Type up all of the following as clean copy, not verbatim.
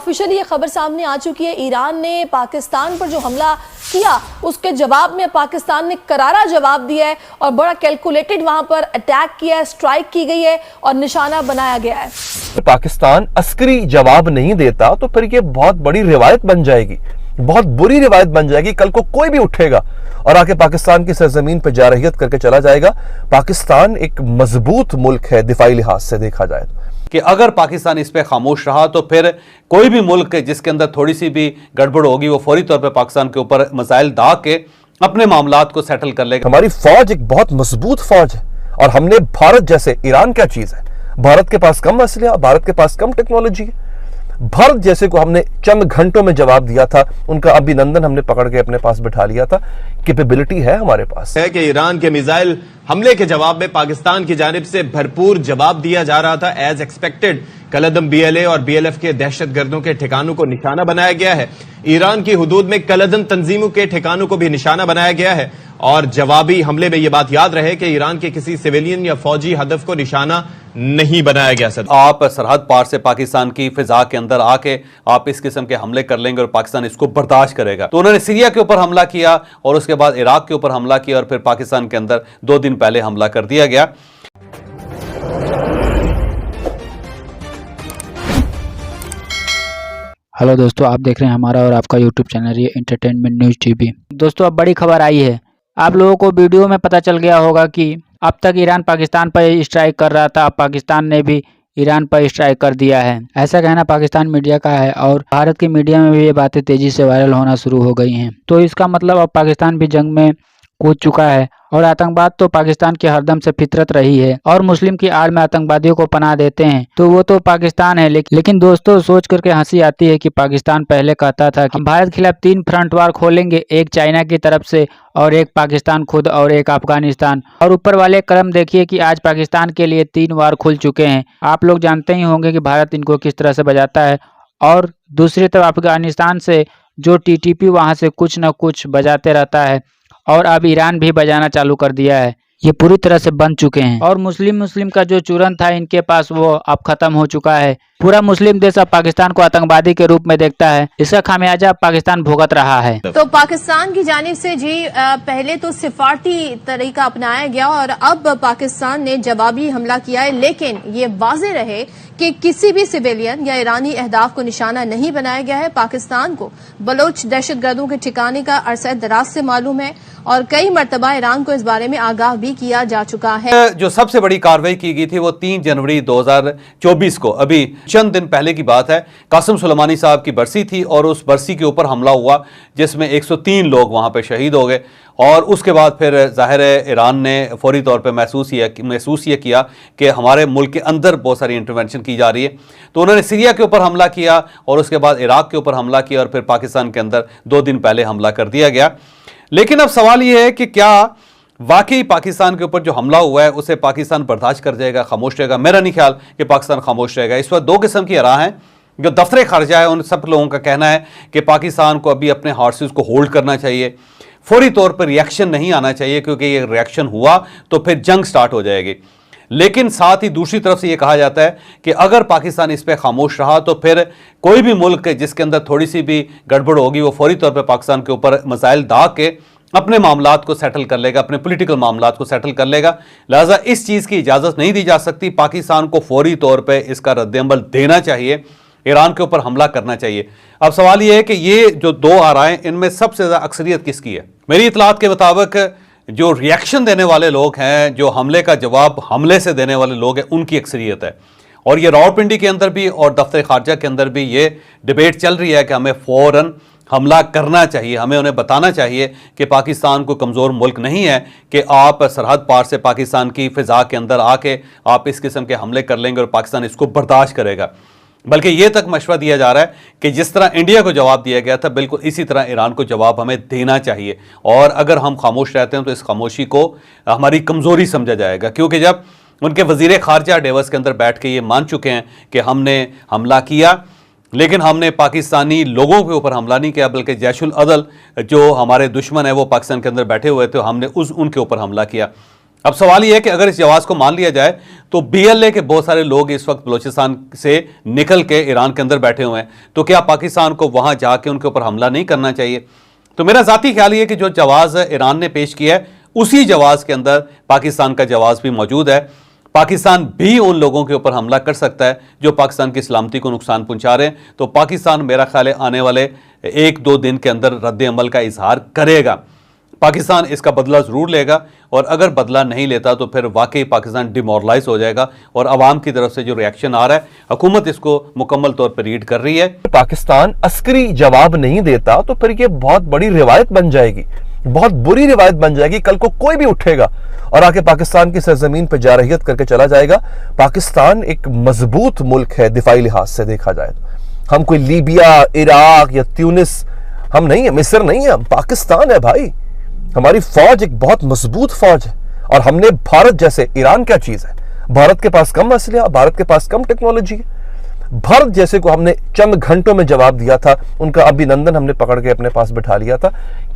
Officially ये खबर सामने आ चुकी है, ईरान ने पाकिस्तान पर जो हमला किया उसके जवाब में पाकिस्तान ने करारा जवाब दिया है और बड़ा कैलकुलेटेड वहां पर अटैक किया है, स्ट्राइक की गई है और निशाना बनाया गया है। पाकिस्तान अस्करी जवाब नहीं देता तो फिर ये बहुत बड़ी रिवायत बन जाएगी, बहुत बुरी रिवायत बन जाएगी। कल को कोई भी उठेगा और आके पाकिस्तान की सरजमीन पर जारहियत करके चला जाएगा। पाकिस्तान एक मजबूत मुल्क है दिफाई लिहाज से देखा जाए कि अगर पाकिस्तान इस पे खामोश रहा तो फिर कोई भी मुल्क जिसके अंदर थोड़ी सी भी गड़बड़ होगी वो फौरी तौर पे पाकिस्तान के ऊपर मिसाइल दाग के अपने मामलात को सेटल कर लेगा। हमारी फौज एक बहुत मजबूत फौज है और हमने भारत जैसे, ईरान क्या चीज है, भारत के पास कम असलिया, भारत के पास कम टेक्नोलॉजी है, भारत जैसे को हमने चंद घंटों में जवाब दिया था, उनका अभिनंदन हमने पकड़ के अपने पास बिठा लिया था। कैपेबिलिटी है हमारे पास। है कि ईरान के मिसाइल हमले के जवाब में पाकिस्तान की जानिब से भरपूर जवाब दिया जा रहा था। एज एक्सपेक्टेड कलदम बीएलए और बीएलएफ के दहशतगर्दों के ठिकानों को निशाना बनाया गया है। ईरान की हुदूद में कलदम तंजीमों के ठिकानों को भी निशाना बनाया गया है और जवाबी हमले में यह बात याद रहे कि ईरान के किसी सिविलियन या फौजी हदफ को निशाना नहीं बनाया गया। सर, आप सरहद पार से पाकिस्तान की फिजा के अंदर आके आप इस किस्म के हमले कर लेंगे और पाकिस्तान इसको बर्दाश्त करेगा। तो उन्होंने सीरिया के ऊपर हमला किया और उसके बाद इराक के ऊपर हमला किया और फिर पाकिस्तान के अंदर 2 दिन पहले हमला कर दिया गया। हेलो दोस्तों, आप देख रहे हैं हमारा और आपका यूट्यूब चैनल ये एंटरटेनमेंट न्यूज़ टीवी। दोस्तों, अब बड़ी खबर आई है। आप लोगों को वीडियो में पता चल गया होगा कि अब तक ईरान पाकिस्तान पर स्ट्राइक कर रहा था, अब पाकिस्तान ने भी ईरान पर स्ट्राइक कर दिया है, ऐसा कहना पाकिस्तान मीडिया का है और भारत की मीडिया में भी ये बातें तेजी से वायरल होना शुरू हो गई हैं। तो इसका मतलब अब पाकिस्तान भी जंग में कूद चुका है और आतंकवाद तो पाकिस्तान की हरदम से फितरत रही है और मुस्लिम की आड़ में आतंकवादियों को पनाह देते हैं तो वो तो पाकिस्तान है। लेकिन दोस्तों, सोच करके हंसी आती है कि पाकिस्तान पहले कहता था कि भारत के खिलाफ 3 फ्रंट वार खोलेंगे, एक चाइना की तरफ से और एक पाकिस्तान खुद और एक अफगानिस्तान, और ऊपर वाले क्रम देखिए कि आज पाकिस्तान के लिए 3 वार खुल चुके हैं। आप लोग जानते ही होंगे कि भारत इनको किस तरह से बजाता है और दूसरी तरफ अफगानिस्तान से जो टीटीपी वहां से कुछ न कुछ बजाते रहता है और अब ईरान भी बजाना चालू कर दिया है। ये पूरी तरह से बन चुके हैं और मुस्लिम का जो चूरन था इनके पास वो अब खत्म हो चुका है। पूरा मुस्लिम देश अब पाकिस्तान को आतंकवादी के रूप में देखता है। इसका खामियाजा पाकिस्तान भुगत रहा है। तो पाकिस्तान की जानिब से जी पहले तो सिफारती तरीका अपनाया गया और अब पाकिस्तान ने जवाबी हमला किया है, लेकिन ये वाज़ेह रहे कि किसी भी सिविलियन या ईरानी अहदाफ को निशाना नहीं बनाया गया है। पाकिस्तान को बलोच दहशतगर्दों के ठिकाने का अरसा दराज से मालूम है और कई मरतबा ईरान को इस बारे में आगाह भी किया जा चुका है। जो सबसे बड़ी कार्रवाई की गई थी वो 3 जनवरी 2024 को, अभी चंद दिन पहले की बात है। कासिम सुलेमानी साहब की बरसी थी और उस बरसी के ऊपर हमला हुआ जिसमें 103 लोग वहां पे शहीद हो गए और उसके बाद फिर जाहिर है ईरान ने फौरी तौर पे महसूस ये किया कि हमारे मुल्क के अंदर बहुत सारी इंटरवेंशन की जा रही है। तो उन्होंने सीरिया के ऊपर हमला किया और उसके बाद इराक के ऊपर हमला किया और फिर पाकिस्तान के अंदर 2 दिन पहले हमला कर दिया गया। लेकिन अब सवाल ये है कि क्या वाकई पाकिस्तान के ऊपर जो हमला हुआ है उसे पाकिस्तान बर्दाश्त कर जाएगा, खामोश रहेगा? मेरा नहीं ख्याल कि पाकिस्तान खामोश रहेगा। इस वक्त 2 किस्म की आरा हैं। जो दफ्तर खारजा है उन सब लोगों का कहना है कि पाकिस्तान को अभी अपने हॉर्सेस को होल्ड करना चाहिए, फौरी तौर पर रिएक्शन नहीं आना चाहिए क्योंकि ये रिएक्शन हुआ तो फिर जंग स्टार्ट हो जाएगी। लेकिन साथ ही दूसरी तरफ से ये कहा जाता है कि अगर पाकिस्तान इस पर खामोश रहा तो फिर कोई भी मुल्क जिसके अंदर थोड़ी सी भी गड़बड़ होगी वो फौरी तौर पर पाकिस्तान के ऊपर मिसाइल दाग के अपने मामलात को सेटल कर लेगा, अपने पॉलिटिकल मामलात को सेटल कर लेगा। लिहाजा इस चीज़ की इजाज़त नहीं दी जा सकती। पाकिस्तान को फौरी तौर पर इसका रद्द-ए-अमल देना चाहिए, ईरान के ऊपर हमला करना चाहिए। अब सवाल यह है कि ये जो 2 आराएं इनमें सबसे ज़्यादा अक्सरियत किसकी है? मेरी इतलात के मुताबिक जो रिएक्शन देने वाले लोग हैं, जो हमले का जवाब हमले से देने वाले लोग हैं, उनकी अक्सरियत है। और ये रावलपिंडी के अंदर भी और दफ्तर खारजा के अंदर भी ये डिबेट चल रही है कि हमें फ़ौरन हमला करना चाहिए। हमें उन्हें बताना चाहिए कि पाकिस्तान को कमज़ोर मुल्क नहीं है कि आप सरहद पार से पाकिस्तान की फ़िज़ा के अंदर आके आप इस किस्म के हमले कर लेंगे और पाकिस्तान इसको बर्दाश्त करेगा। बल्कि ये तक मशवरा दिया जा रहा है कि जिस तरह इंडिया को जवाब दिया गया था बिल्कुल इसी तरह ईरान को जवाब हमें देना चाहिए। और अगर हम खामोश रहते हैं तो इस खामोशी को हमारी कमज़ोरी समझा जाएगा, क्योंकि जब उनके वज़ीर ख़ारजा डेवस के अंदर बैठ के ये मान चुके हैं कि हमने हमला किया, लेकिन हमने पाकिस्तानी लोगों के ऊपर हमला नहीं किया बल्कि जैशुल अदल जो हमारे दुश्मन है वो पाकिस्तान के अंदर बैठे हुए थे, हमने उनके ऊपर हमला किया। अब सवाल यह है कि अगर इस जवाब को मान लिया जाए तो बीएलए के बहुत सारे लोग इस वक्त बलूचिस्तान से निकल के ईरान के अंदर बैठे हुए हैं, तो क्या पाकिस्तान को वहां जाके उनके ऊपर हमला नहीं करना चाहिए? तो मेरा जाती ख्याल ये कि जो जवाब ईरान ने पेश किया है उसी जवाब के अंदर पाकिस्तान का जवाब भी मौजूद है। पाकिस्तान भी उन लोगों के ऊपर हमला कर सकता है जो पाकिस्तान की सलामती को नुकसान पहुंचा रहे हैं। तो पाकिस्तान मेरा ख्याल है आने वाले 1-2 दिन के अंदर रद्द अमल का इजहार करेगा। पाकिस्तान इसका बदला जरूर लेगा, और अगर बदला नहीं लेता तो फिर वाकई पाकिस्तान डिमोरलाइज हो जाएगा। और अवाम की तरफ से जो रिएक्शन आ रहा है, हुकूमत इसको मुकम्मल तौर पर रीड कर रही है। पाकिस्तान अस्करी जवाब नहीं देता तो फिर ये बहुत बड़ी रिवायत बन जाएगी, बहुत बुरी रिवायत बन जाएगी। कल को कोई भी उठेगा और आके पाकिस्तान की सरजमीन पर जारहियत करके चला जाएगा। पाकिस्तान एक मजबूत मुल्क है दिफाई लिहाज से देखा जाए तो। हम कोई लीबिया, इराक या ट्यूनिस हम नहीं है, मिस्र नहीं है, हम पाकिस्तान है भाई। हमारी फौज एक बहुत मजबूत फौज है, और हमने भारत जैसे, ईरान क्या चीज है, भारत के पास कम असलहा, भारत के पास कम टेक्नोलॉजी है। भारत जैसे को हमने चंद घंटों में जवाब दिया था, उनका अभिनंदन हमने पकड़ के अपने पास बिठा लिया था।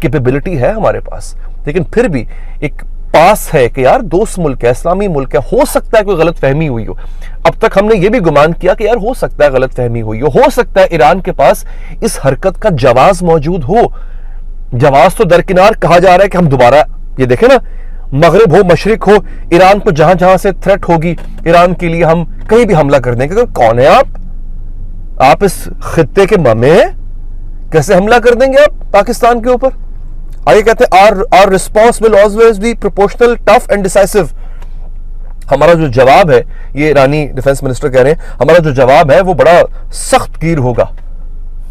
कैपेबिलिटी है हमारे पास, लेकिन फिर भी एक पास है कि यार दोस्त मुल्क है, इस्लामी मुल्क है, हो सकता है कोई गलत फहमी हुई हो। अब तक हमने ये भी गुमान किया कि यार हो सकता है गलत फहमी हुई हो सकता है ईरान के पास इस हरकत का जवाब मौजूद हो। जवाब तो दरकिनार कहा जा रहा है कि हम दोबारा ये देखें ना, मगरिब हो मशरिक हो, ईरान को जहां जहां से थ्रेट होगी ईरान के लिए हम कहीं भी हमला कर देंगे। कौन है आप इस खित्ते के मामे हैं, कैसे हमला कर देंगे आप पाकिस्तान के ऊपर? आगे कहते हैं our response will always be proportional, tough and decisive. हमारा जो जवाब है, ये ईरानी डिफेंस मिनिस्टर कह रहे हैं, हमारा जो जवाब है वो बड़ा सख्त गिर होगा।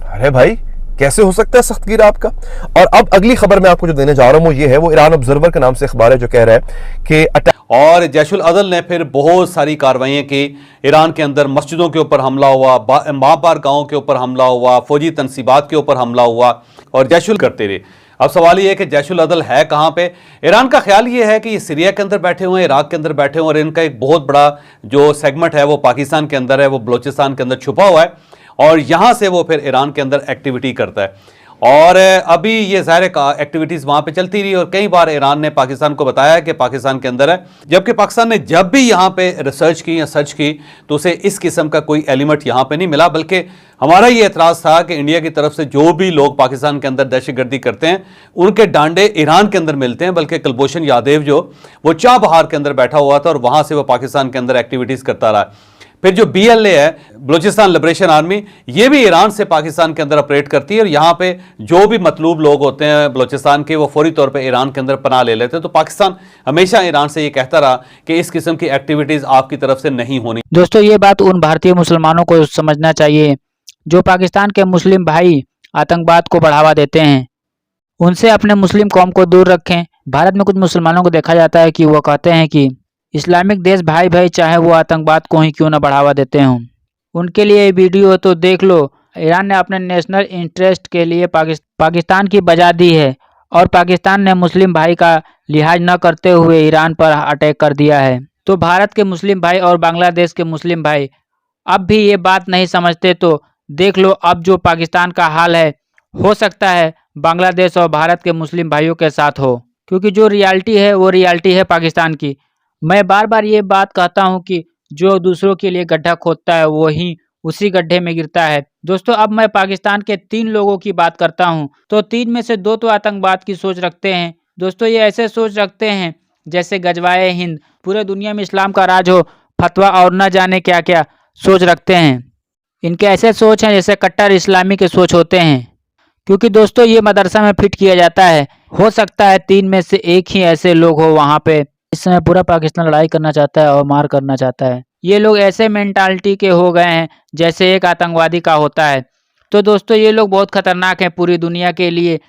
अरे भाई कैसे हो सकता है सख्त गिर आपका? और अब अगली खबर मैं आपको जो देने जा रहा हूं वो ये है, वो ईरान ऑब्जर्वर के नाम से अखबार है जो कह रहा है कि और जैशुल अदल ने फिर बहुत सारी कार्रवाइयां की। ईरान के अंदर मस्जिदों के ऊपर हमला हुआ, मापार गांवों के ऊपर हमला हुआ, फौजी तनसीबात के ऊपर हमला हुआ, और जैशुल करते रहे। अब सवाल ये है कि जैशुल अदल है कहां पे? ईरान का ख्याल ये है कि ये सीरिया के अंदर बैठे हुए हैं, इराक के अंदर बैठे हुए हैं, और इनका एक बहुत बड़ा जो सेगमेंट है वो पाकिस्तान के अंदर है, वो बलूचिस्तान के अंदर छुपा हुआ है, और यहां से वो फिर ईरान के अंदर एक्टिविटी करता है। और अभी ये ज़ाहिर एक्टिविटीज़ वहाँ पे चलती रही, और कई बार ईरान ने पाकिस्तान को बताया कि पाकिस्तान के अंदर है, जबकि पाकिस्तान ने जब भी यहाँ पे रिसर्च की या सर्च की तो उसे इस किस्म का कोई एलिमेंट यहाँ पे नहीं मिला। बल्कि हमारा ये एतराज़ था कि इंडिया की तरफ से जो भी लोग पाकिस्तान के अंदर दहशतगर्दी करते हैं उनके डांडे ईरान के अंदर मिलते हैं। बल्कि कुलभूषण यादव जो वो चाबहार के अंदर बैठा हुआ था और वहाँ से वो पाकिस्तान के अंदर एक्टिविटीज़ करता रहा। फिर जो बीएलए है, बलूचिस्तान लिबरेशन आर्मी, ये भी ईरान से पाकिस्तान के अंदर ऑपरेट करती है, और यहाँ पे जो भी मतलूब लोग होते हैं बलूचिस्तान के वो फौरी तौर पे ईरान के अंदर पनाह ले लेते हैं। तो पाकिस्तान हमेशा ईरान से ये कहता रहा कि इस किस्म की एक्टिविटीज़ आपकी तरफ से नहीं होनी। दोस्तों ये बात उन भारतीय मुसलमानों को समझना चाहिए जो पाकिस्तान के मुस्लिम भाई आतंकवाद को बढ़ावा देते हैं, उनसे अपने मुस्लिम कौम को दूर रखें। भारत में कुछ मुसलमानों को देखा जाता है कि वो कहते हैं कि इस्लामिक देश भाई भाई चाहे वो आतंकवाद को ही क्यों ना बढ़ावा देते हों। उनके लिए ये वीडियो तो देख लो। ईरान ने अपने नेशनल इंटरेस्ट के लिए पाकिस्तान की बजा दी है, और पाकिस्तान ने मुस्लिम भाई का लिहाज न करते हुए ईरान पर अटैक कर दिया है। तो भारत के मुस्लिम भाई और बांग्लादेश के मुस्लिम भाई अब भी ये बात नहीं समझते, तो देख लो अब जो पाकिस्तान का हाल है, हो सकता है बांग्लादेश और भारत के मुस्लिम भाइयों के साथ हो, क्योंकि जो रियलिटी है वो रियलिटी है पाकिस्तान की। मैं बार बार ये बात कहता हूँ कि जो दूसरों के लिए गड्ढा खोदता है वो ही उसी गड्ढे में गिरता है। दोस्तों अब मैं पाकिस्तान के 3 लोगों की बात करता हूँ, तो 3 में से 2 तो आतंकवाद की सोच रखते हैं। दोस्तों ये ऐसे सोच रखते हैं जैसे गजवाए हिंद, पूरे दुनिया में इस्लाम का राज हो, फतवा और न जाने क्या क्या सोच रखते हैं। इनके ऐसे सोच हैं जैसे कट्टर इस्लामी के सोच होते हैं, क्योंकि दोस्तों ये मदरसा में फिट किया जाता है। हो सकता है 3 में से 1 ही ऐसे लोग हो वहाँ पे। इस समय पूरा पाकिस्तान लड़ाई करना चाहता है और मार करना चाहता है। ये लोग ऐसे मेंटालिटी के हो गए हैं जैसे एक आतंकवादी का होता है। तो दोस्तों ये लोग बहुत खतरनाक हैं पूरी दुनिया के लिए।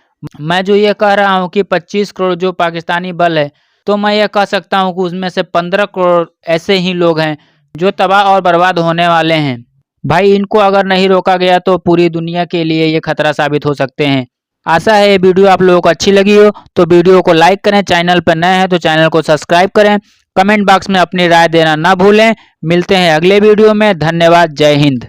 मैं जो ये कह रहा हूँ कि 25 करोड़ जो पाकिस्तानी बल है, तो मैं ये कह सकता हूँ कि उसमें से 15 करोड़ ऐसे ही लोग हैं जो तबाह और बर्बाद होने वाले हैं। भाई इनको अगर नहीं रोका गया तो पूरी दुनिया के लिए ये खतरा साबित हो सकते हैं। आशा है ये वीडियो आप लोगों को अच्छी लगी हो, तो वीडियो को लाइक करें, चैनल पर नए हैं तो चैनल को सब्सक्राइब करें, कमेंट बॉक्स में अपनी राय देना ना भूलें। मिलते हैं अगले वीडियो में। धन्यवाद। जय हिंद।